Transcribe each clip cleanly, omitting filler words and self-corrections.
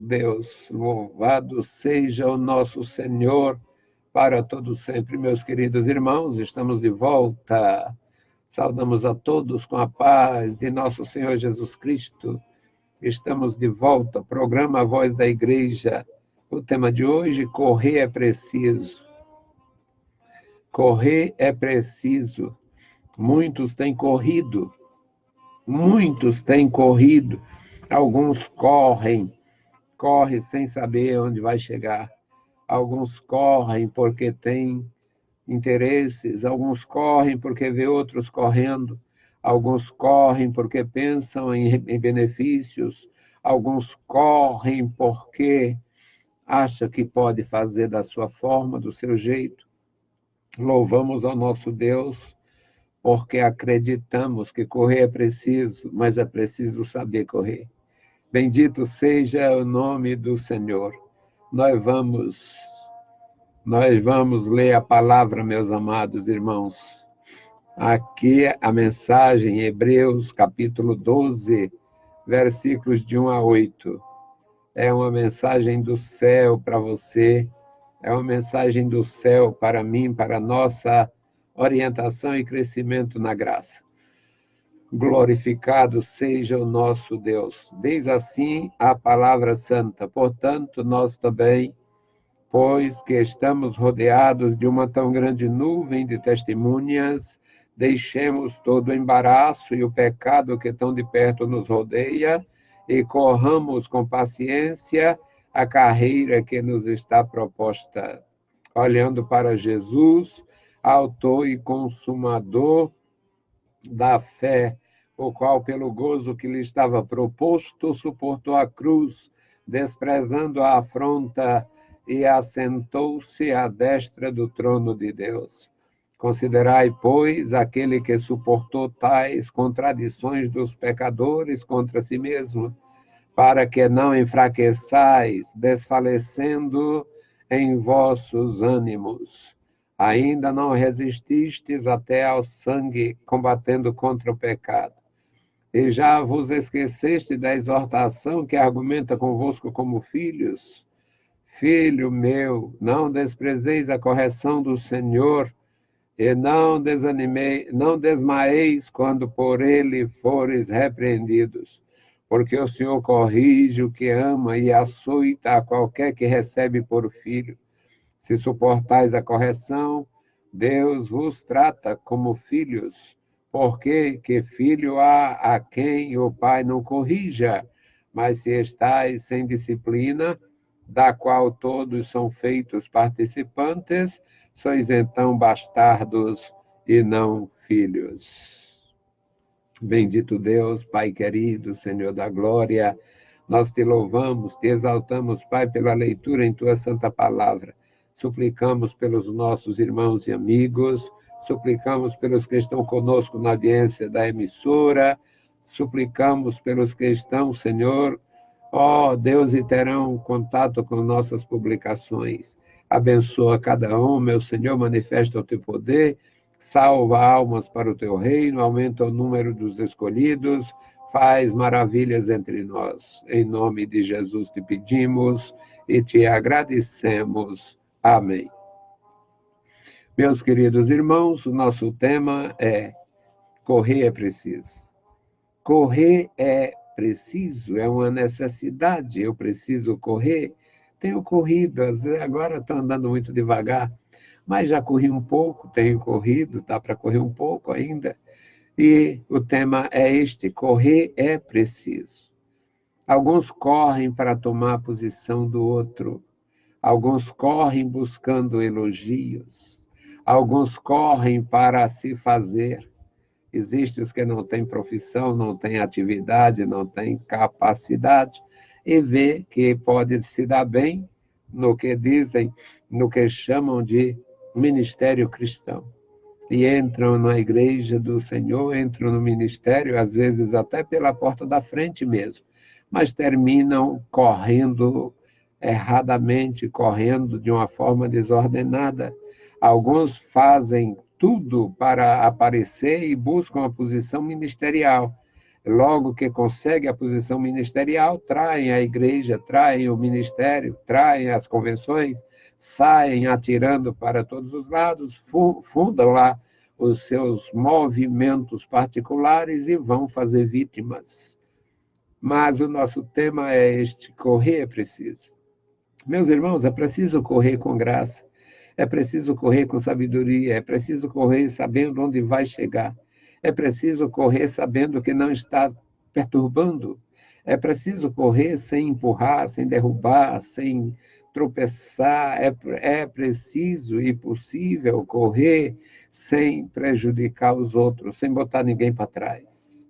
Deus, louvado seja o nosso Senhor para todo sempre. Meus queridos irmãos, estamos de volta. Saudamos a todos com a paz de nosso Senhor Jesus Cristo. Estamos de volta, programa A Voz da Igreja. O tema de hoje, correr é preciso. Correr é preciso. Muitos têm corrido. Alguns correm sem saber onde vai chegar. Alguns correm porque têm interesses, alguns correm porque vê outros correndo, alguns correm porque pensam em benefícios, alguns correm porque acham que pode fazer da sua forma, do seu jeito. Louvamos ao nosso Deus porque acreditamos que correr é preciso, mas é preciso saber correr. Bendito seja o nome do Senhor. Nós vamos ler a palavra, meus amados irmãos. Aqui a mensagem, Hebreus, capítulo 12, versículos de 1 a 8. É uma mensagem do céu para você, é uma mensagem do céu para mim, para a nossa orientação e crescimento na graça. Glorificado seja o nosso Deus. Diz assim a palavra santa. Portanto, nós também, pois que estamos rodeados de uma tão grande nuvem de testemunhas, deixemos todo o embaraço e o pecado que tão de perto nos rodeia e corramos com paciência a carreira que nos está proposta, olhando para Jesus, autor e consumador da fé, o qual, pelo gozo que lhe estava proposto, suportou a cruz, desprezando a afronta, e assentou-se à destra do trono de Deus. Considerai, pois, aquele que suportou tais contradições dos pecadores contra si mesmo, para que não enfraqueçais, desfalecendo em vossos ânimos. Ainda não resististes até ao sangue, combatendo contra o pecado. E já vos esqueceste da exortação que argumenta convosco como filhos? Filho meu, não desprezeis a correção do Senhor, e não desmaeis quando por ele fores repreendidos, porque o Senhor corrige o que ama e açoita a qualquer que recebe por filho. Se suportais a correção, Deus vos trata como filhos, porque que filho há a quem o pai não corrija? Mas se estáis sem disciplina, da qual todos são feitos participantes, sois então bastardos e não filhos. Bendito Deus, Pai querido, Senhor da glória, nós te louvamos, te exaltamos, Pai, pela leitura em tua santa palavra. Suplicamos pelos nossos irmãos e amigos, suplicamos pelos que estão conosco na audiência da emissora, suplicamos pelos que estão, Senhor, ó Deus, e terão contato com nossas publicações. Abençoa cada um, meu Senhor, manifesta o teu poder, salva almas para o teu reino, aumenta o número dos escolhidos, faz maravilhas entre nós. Em nome de Jesus te pedimos e te agradecemos. Amém. Meus queridos irmãos, o nosso tema é correr é preciso. Correr é preciso, é uma necessidade, eu preciso correr. Tenho corrido, agora estou andando muito devagar, mas já corri um pouco, tenho corrido, dá para correr um pouco ainda. E o tema é este: correr é preciso. Alguns correm para tomar a posição do outro. Alguns correm buscando elogios. Alguns correm para se fazer. Existem os que não têm profissão, não têm atividade, não têm capacidade, e vê que pode se dar bem no que dizem, no que chamam de ministério cristão. E entram na igreja do Senhor, entram no ministério, às vezes até pela porta da frente mesmo, mas terminam correndo erradamente, correndo de uma forma desordenada. Alguns fazem tudo para aparecer e buscam a posição ministerial. Logo que consegue a posição ministerial, traem a igreja, traem o ministério, traem as convenções, saem atirando para todos os lados, fundam lá os seus movimentos particulares e vão fazer vítimas. Mas o nosso tema é este: correr é preciso. Meus irmãos, é preciso correr com graça, é preciso correr com sabedoria, é preciso correr sabendo onde vai chegar, é preciso correr sabendo que não está perturbando, é preciso correr sem empurrar, sem derrubar, sem tropeçar, é preciso e possível correr sem prejudicar os outros, sem botar ninguém para trás.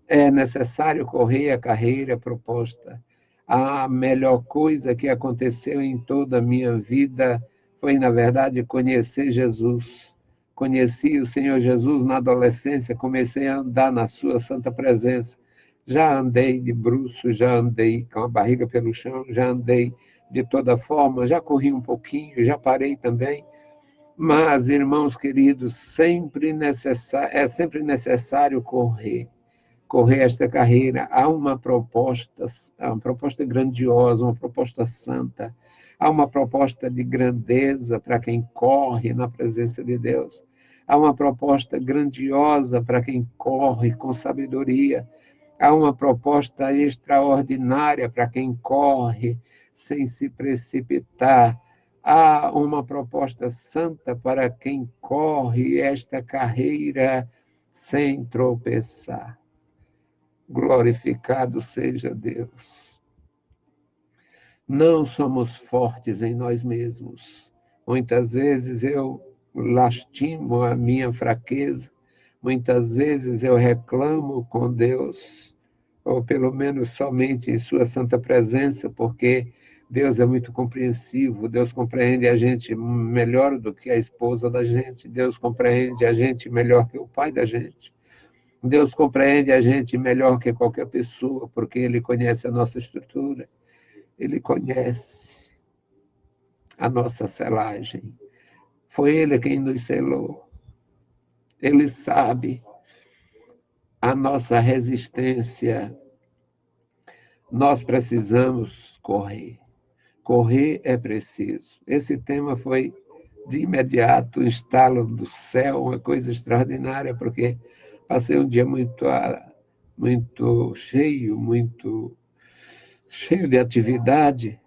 É necessário correr a carreira proposta. A melhor coisa que aconteceu em toda a minha vida foi, na verdade, conhecer Jesus. Conheci o Senhor Jesus na adolescência, comecei a andar na sua santa presença. Já andei de bruços, já andei com a barriga pelo chão, já andei de toda forma, já corri um pouquinho, já parei também. Mas, irmãos queridos, é sempre necessário correr esta carreira. Há uma proposta grandiosa, uma proposta santa, há uma proposta de grandeza para quem corre na presença de Deus, há uma proposta grandiosa para quem corre com sabedoria, há uma proposta extraordinária para quem corre sem se precipitar, há uma proposta santa para quem corre esta carreira sem tropeçar. Glorificado seja Deus. Não somos fortes em nós mesmos. Muitas vezes eu lastimo a minha fraqueza, muitas vezes eu reclamo com Deus, ou pelo menos somente em sua santa presença, porque Deus é muito compreensivo, Deus compreende a gente melhor do que a esposa da gente, Deus compreende a gente melhor que o pai da gente. Deus compreende a gente melhor que qualquer pessoa, porque Ele conhece a nossa estrutura, Ele conhece a nossa selagem. Foi Ele quem nos selou. Ele sabe a nossa resistência. Nós precisamos correr. Correr é preciso. Esse tema foi, de imediato, um estalo do céu, uma coisa extraordinária, porque passei um dia muito cheio, muito cheio de atividade,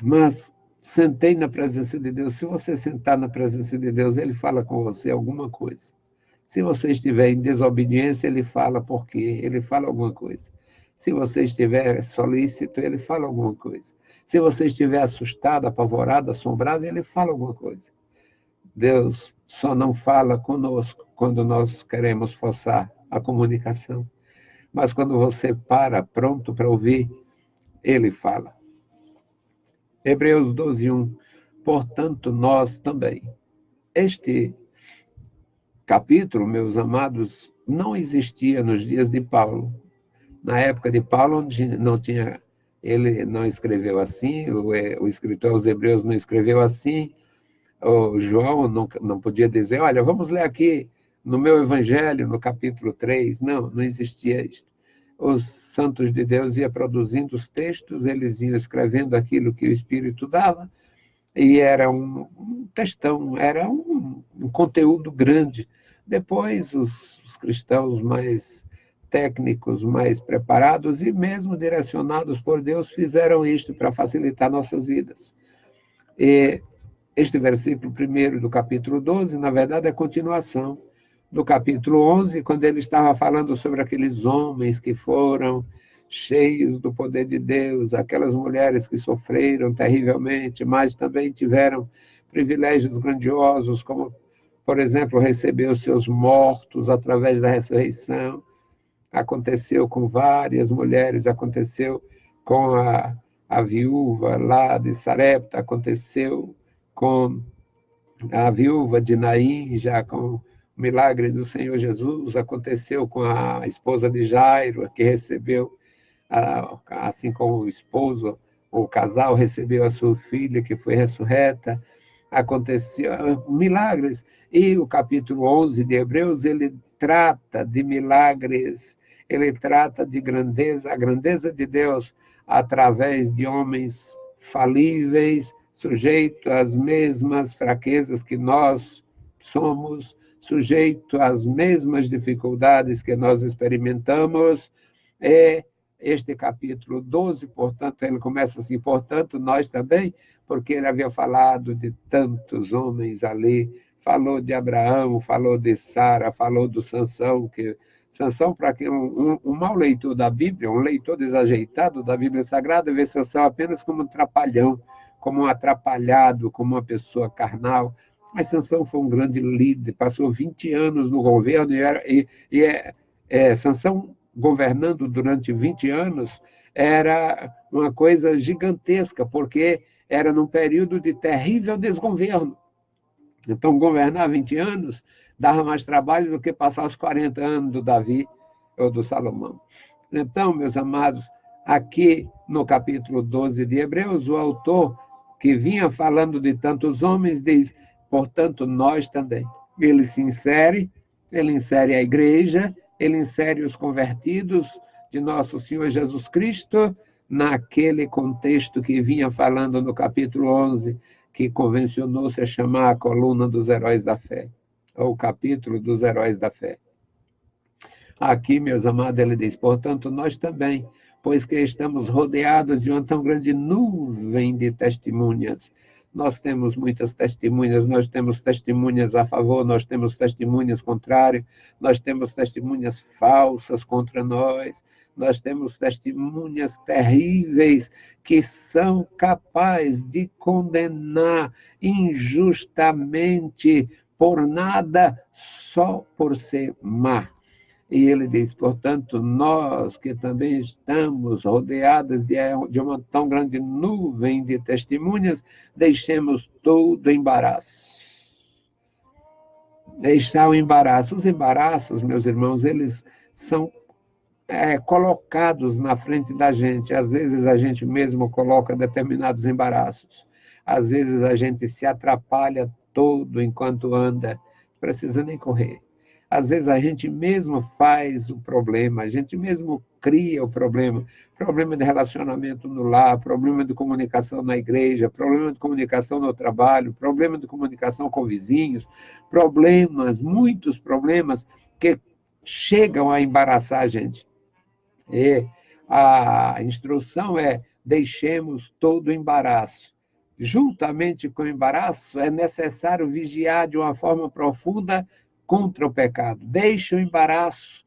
mas sentei na presença de Deus. Se você sentar na presença de Deus, Ele fala com você alguma coisa. Se você estiver em desobediência, Ele fala por quê, Ele fala alguma coisa. Se você estiver solícito, Ele fala alguma coisa. Se você estiver assustado, apavorado, assombrado, Ele fala alguma coisa. Deus só não fala conosco quando nós queremos forçar a comunicação. Mas quando você para, pronto para ouvir, Ele fala. Hebreus 12:1. Portanto, nós também. Este capítulo, meus amados, não existia nos dias de Paulo. Na época de Paulo, não tinha, ele não escreveu assim, o escritor aos Hebreus não escreveu assim, o João não podia dizer, olha, vamos ler aqui no meu Evangelho, no capítulo 3. Não existia isso. Os santos de Deus iam produzindo os textos, eles iam escrevendo aquilo que o Espírito dava, e era um textão, era um conteúdo grande. Depois, os cristãos mais técnicos, mais preparados e mesmo direcionados por Deus, fizeram isto para facilitar nossas vidas. E este versículo 1 do capítulo 12, na verdade, é a continuação do capítulo 11, quando ele estava falando sobre aqueles homens que foram cheios do poder de Deus, aquelas mulheres que sofreram terrivelmente, mas também tiveram privilégios grandiosos, como, por exemplo, receber os seus mortos através da ressurreição. Aconteceu com várias mulheres, aconteceu com a viúva lá de Sarepta, aconteceu com a viúva de Naim, já com o milagre do Senhor Jesus, aconteceu com a esposa de Jairo, que recebeu, assim como o esposo, o casal recebeu a sua filha, que foi ressurreta, aconteceu milagres. E o capítulo 11 de Hebreus, ele trata de milagres, ele trata de grandeza, a grandeza de Deus através de homens falíveis, sujeitos às mesmas fraquezas que nós somos, sujeitos às mesmas dificuldades que nós experimentamos. Este capítulo 12, portanto, ele começa assim, portanto, nós também, porque ele havia falado de tantos homens ali, falou de Abraão, falou de Sara, falou do Sansão, que Sansão, para quem um mau leitor da Bíblia, um leitor desajeitado da Bíblia Sagrada, vê Sansão apenas como um trapalhão, como um atrapalhado, como uma pessoa carnal. Mas Sansão foi um grande líder, passou 20 anos no governo, Sansão governando durante 20 anos era uma coisa gigantesca, porque era num período de terrível desgoverno. Então, governar 20 anos dava mais trabalho do que passar os 40 anos do Davi ou do Salomão. Então, meus amados, aqui no capítulo 12 de Hebreus, o autor, que vinha falando de tantos homens, diz, portanto, nós também. Ele insere a igreja, ele insere os convertidos de nosso Senhor Jesus Cristo naquele contexto que vinha falando no capítulo 11, que convencionou-se a chamar a coluna dos heróis da fé, ou o capítulo dos heróis da fé. Aqui, meus amados, ele diz, portanto, nós também, pois que estamos rodeados de uma tão grande nuvem de testemunhas. Nós temos muitas testemunhas, nós temos testemunhas a favor, nós temos testemunhas contrárias, nós temos testemunhas falsas contra nós temos testemunhas terríveis que são capazes de condenar injustamente por nada, só por ser má. E ele diz, portanto, nós que também estamos rodeados de uma tão grande nuvem de testemunhas, deixemos todo embaraço. Deixar o embaraço. Os embaraços, meus irmãos, eles são colocados na frente da gente. Às vezes a gente mesmo coloca determinados embaraços. Às vezes a gente se atrapalha todo enquanto anda, não precisa nem correr. Às vezes a gente mesmo faz o problema, a gente mesmo cria o problema de relacionamento no lar, problema de comunicação na igreja, problema de comunicação no trabalho, problema de comunicação com vizinhos, muitos problemas que chegam a embaraçar a gente. E a instrução é, deixemos todo o embaraço. Juntamente com o embaraço, é necessário vigiar de uma forma profunda contra o pecado. Deixe o embaraço.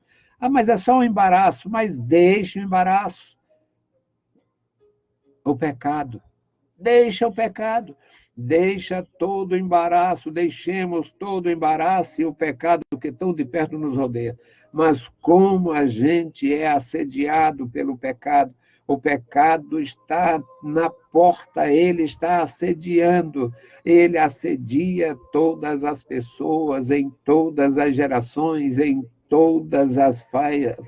Mas é só um embaraço. Mas deixe o embaraço. O pecado. Deixa o pecado. Deixa todo o embaraço. Deixemos todo o embaraço e o pecado que tão de perto nos rodeia. Mas como a gente é assediado pelo pecado, o pecado está na porta, ele está assediando, ele assedia todas as pessoas, em todas as gerações, em todas as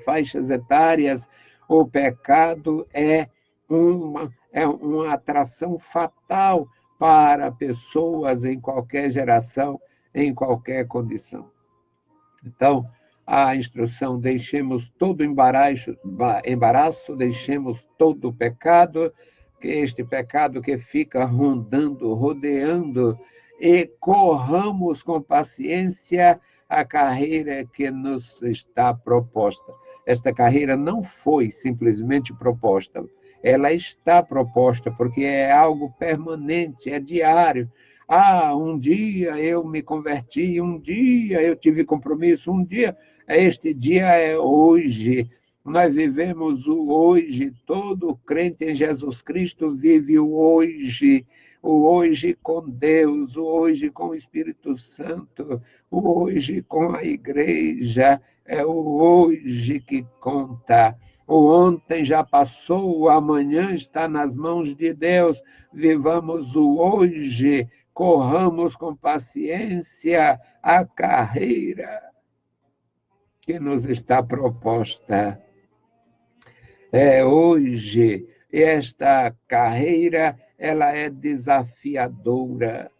faixas etárias. O pecado é uma atração fatal para pessoas em qualquer geração, em qualquer condição. Então, a instrução, deixemos todo embaraço, deixemos todo o pecado, que este pecado que fica rondando, rodeando, e corramos com paciência a carreira que nos está proposta. Esta carreira não foi simplesmente proposta, ela está proposta, porque é algo permanente, é diário. Um dia eu me converti, um dia eu tive compromisso, um dia, este dia é hoje. Nós vivemos o hoje, todo crente em Jesus Cristo vive o hoje com Deus, o hoje com o Espírito Santo, o hoje com a igreja, é o hoje que conta. O ontem já passou, o amanhã está nas mãos de Deus. Vivamos o hoje, corramos com paciência a carreira que nos está proposta. É hoje, esta carreira, ela é desafiadora,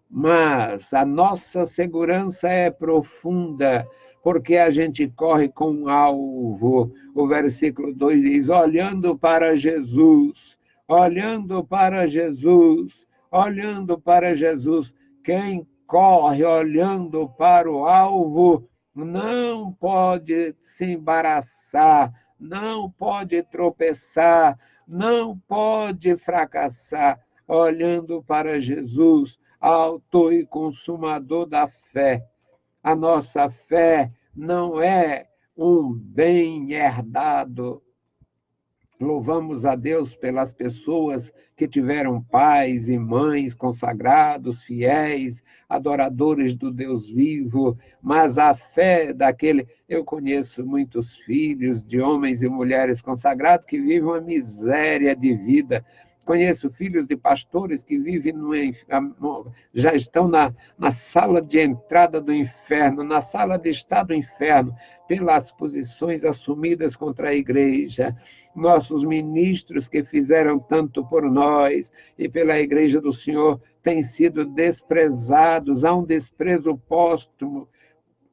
mas a nossa segurança é profunda, porque a gente corre com um alvo. O versículo 2 diz, olhando para Jesus, olhando para Jesus, olhando para Jesus. Quem corre olhando para o alvo não pode se embaraçar, não pode tropeçar, não pode fracassar, olhando para Jesus, autor e consumador da fé. A nossa fé não é um bem herdado. Louvamos a Deus pelas pessoas que tiveram pais e mães consagrados, fiéis, adoradores do Deus vivo, mas a fé daquele... Eu conheço muitos filhos de homens e mulheres consagrados que vivem uma miséria de vida. Conheço filhos de pastores que vivem já estão na sala de entrada do inferno, na sala de estar do inferno, pelas posições assumidas contra a igreja. Nossos ministros que fizeram tanto por nós e pela igreja do Senhor têm sido desprezados, há um desprezo póstumo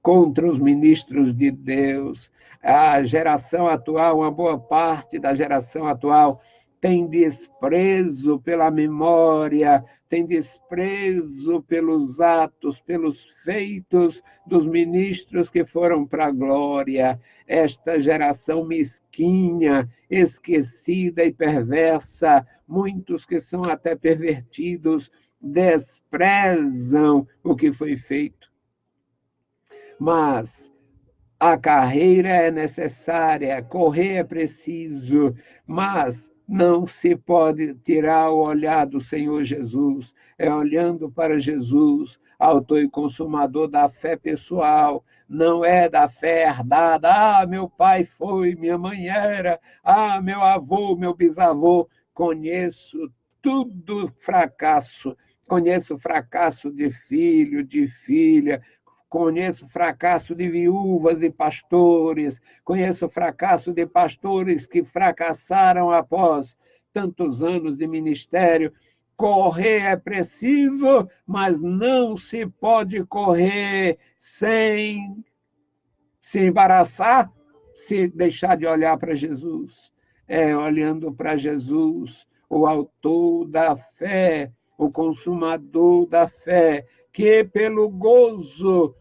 contra os ministros de Deus. A geração atual, uma boa parte da geração atual, tem desprezo pela memória, tem desprezo pelos atos, pelos feitos dos ministros que foram para a glória. Esta geração mesquinha, esquecida e perversa, muitos que são até pervertidos, desprezam o que foi feito. Mas a carreira é necessária, correr é preciso, mas não se pode tirar o olhar do Senhor Jesus. É olhando para Jesus, autor e consumador da fé pessoal, não é da fé herdada. Ah, meu pai foi, minha mãe era, ah, meu avô, meu bisavô. Conheço tudo fracasso, conheço fracasso de filho, de filha, conheço fracasso de viúvas e pastores, conheço fracasso de pastores que fracassaram após tantos anos de ministério. Correr é preciso, mas não se pode correr sem se embaraçar, se deixar de olhar para Jesus. É olhando para Jesus, o autor da fé, o consumador da fé, que pelo gozo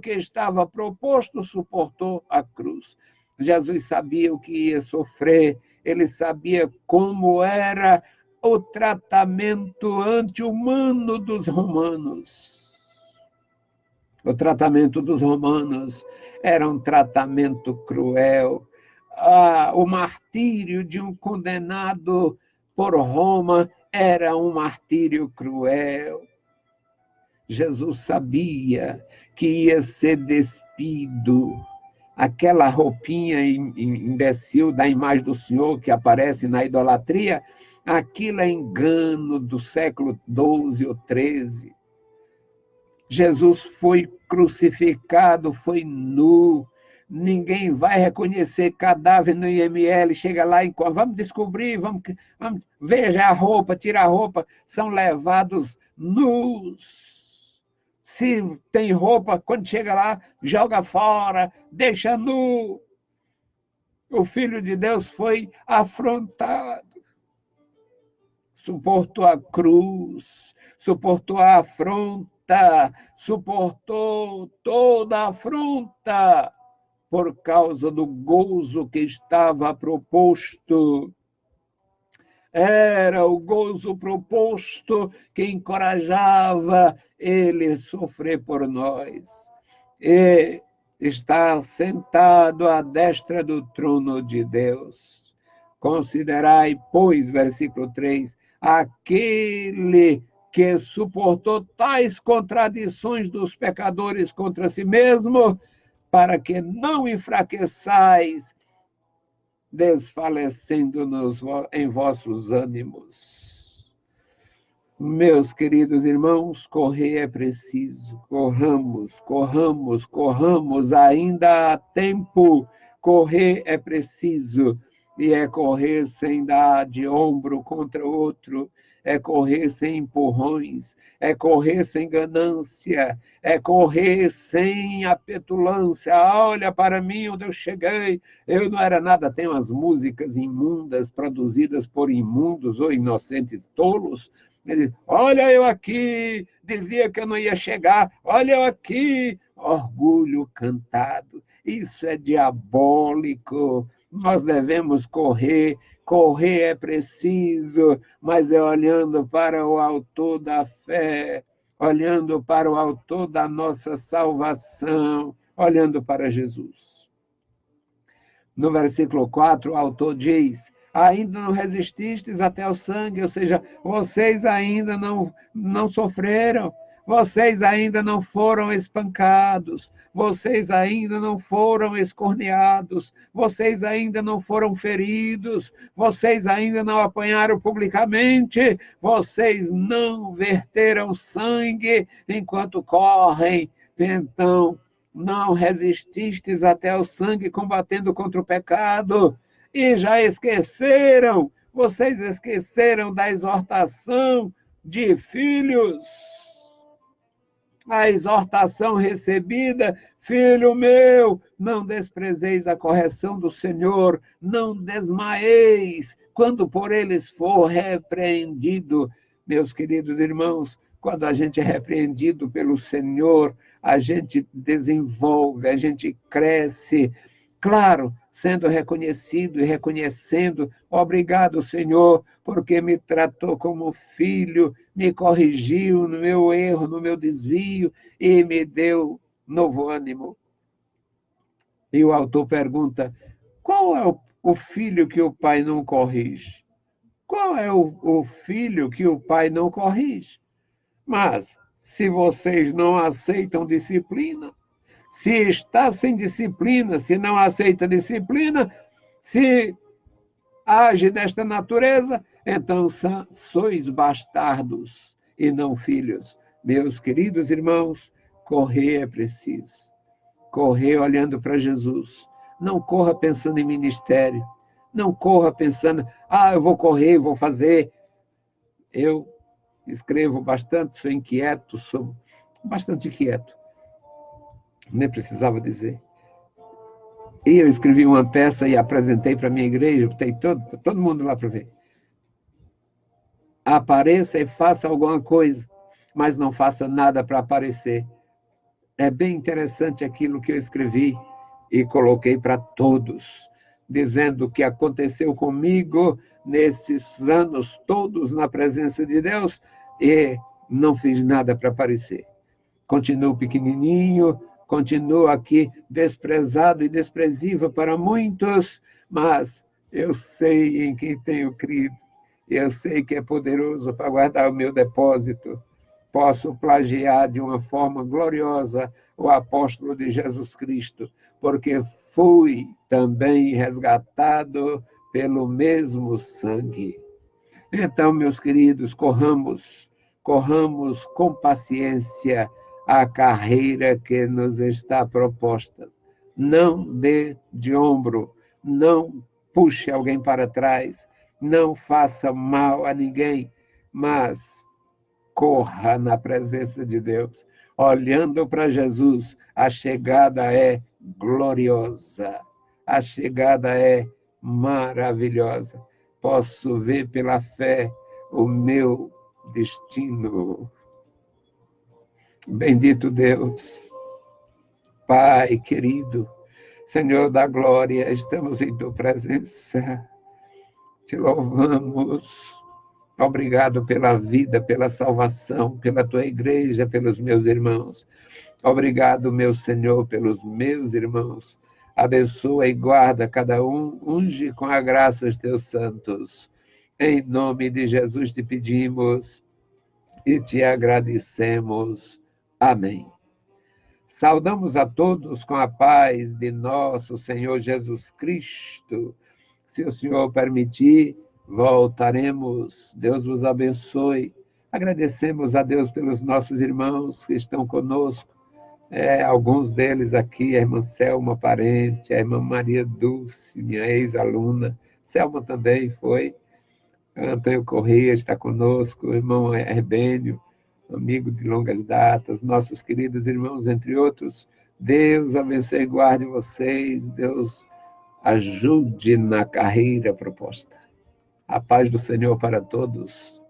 que estava proposto, suportou a cruz. Jesus sabia o que ia sofrer, ele sabia como era o tratamento anti-humano dos romanos. O tratamento dos romanos era um tratamento cruel. O martírio de um condenado por Roma era um martírio cruel. Jesus sabia que ia ser despido. Aquela roupinha imbecil da imagem do Senhor que aparece na idolatria, aquilo é engano do século XII ou XIII. Jesus foi crucificado, foi nu. Ninguém vai reconhecer cadáver no IML. Chega lá e vamos descobrir, vamos veja a roupa, tira a roupa. São levados nus. Se tem roupa, quando chega lá, joga fora, deixa nu. O Filho de Deus foi afrontado. Suportou a cruz, suportou a afronta, suportou toda a afronta por causa do gozo que estava proposto. Era o gozo proposto que encorajava ele a sofrer por nós. E está sentado à destra do trono de Deus. Considerai, pois, versículo 3, aquele que suportou tais contradições dos pecadores contra si mesmo, para que não enfraqueçais, desfalecendo em vossos ânimos. Meus queridos irmãos, correr é preciso. Corramos, corramos, corramos, ainda há tempo. Correr é preciso. e é correr sem dar de ombro contra outro, é correr sem empurrões, é correr sem ganância, é correr sem a petulância. Olha para mim onde eu cheguei, eu não era nada. Tem umas músicas imundas produzidas por imundos ou inocentes tolos. Ele, olha eu aqui, dizia que eu não ia chegar, olha eu aqui, orgulho cantado. Isso é diabólico. Nós devemos correr, correr é preciso, mas é olhando para o autor da fé, olhando para o autor da nossa salvação, olhando para Jesus. No versículo 4, o autor diz: ainda não resististes até ao sangue, ou seja, vocês ainda não sofreram, vocês ainda não foram espancados, vocês ainda não foram escorneados, vocês ainda não foram feridos, vocês ainda não apanharam publicamente, vocês não verteram sangue enquanto correm. Então, não resististes até ao sangue combatendo contra o pecado, e já esqueceram, vocês esqueceram da exortação de filhos. A exortação recebida: filho meu, não desprezeis a correção do Senhor, não desmaeis quando por eles for repreendido. Meus queridos irmãos, quando a gente é repreendido pelo Senhor, a gente desenvolve, a gente cresce. Claro, sendo reconhecido e reconhecendo, obrigado, Senhor, porque me tratou como filho, me corrigiu no meu erro, no meu desvio e me deu novo ânimo. E o autor pergunta: qual é o filho que o pai não corrige? Qual é o filho que o pai não corrige? Mas, se vocês não aceitam disciplina, se está sem disciplina, se não aceita disciplina, se age desta natureza, então sois bastardos e não filhos. Meus queridos irmãos, correr é preciso. Correr olhando para Jesus. Não corra pensando em ministério. Não corra pensando, eu vou correr, vou fazer. Eu escrevo bastante, sou inquieto, sou bastante inquieto. Nem precisava dizer. E eu escrevi uma peça e apresentei para a minha igreja, botei todo mundo lá para ver. Apareça e faça alguma coisa, mas não faça nada para aparecer. É bem interessante aquilo que eu escrevi e coloquei para todos, dizendo o que aconteceu comigo nesses anos todos na presença de Deus e não fiz nada para aparecer. Continuo pequenininho, continuo aqui desprezado e desprezível para muitos, mas eu sei em quem tenho crido, eu sei que é poderoso para guardar o meu depósito. Posso plagiar de uma forma gloriosa o apóstolo de Jesus Cristo, porque fui também resgatado pelo mesmo sangue. Então, meus queridos, corramos com paciência a carreira que nos está proposta. Não dê de ombro, não puxe alguém para trás, não faça mal a ninguém, mas corra na presença de Deus. Olhando para Jesus, a chegada é gloriosa, a chegada é maravilhosa. Posso ver pela fé o meu destino. Bendito Deus, Pai querido, Senhor da glória, estamos em tua presença, te louvamos. Obrigado pela vida, pela salvação, pela tua igreja, pelos meus irmãos. Obrigado, meu Senhor, pelos meus irmãos. Abençoa e guarda cada um, unge com a graça os teus santos. Em nome de Jesus te pedimos e te agradecemos. Amém. Saudamos a todos com a paz de nosso Senhor Jesus Cristo. Se o Senhor permitir, voltaremos. Deus vos abençoe. Agradecemos a Deus pelos nossos irmãos que estão conosco. Alguns deles aqui, a irmã Selma, parente, a irmã Maria Dulce, minha ex-aluna, Selma também foi. Antônio Corrêa está conosco, o irmão Herbênio, amigo de longas datas, nossos queridos irmãos, entre outros. Deus abençoe e guarde vocês, Deus ajude na carreira proposta. A paz do Senhor para todos.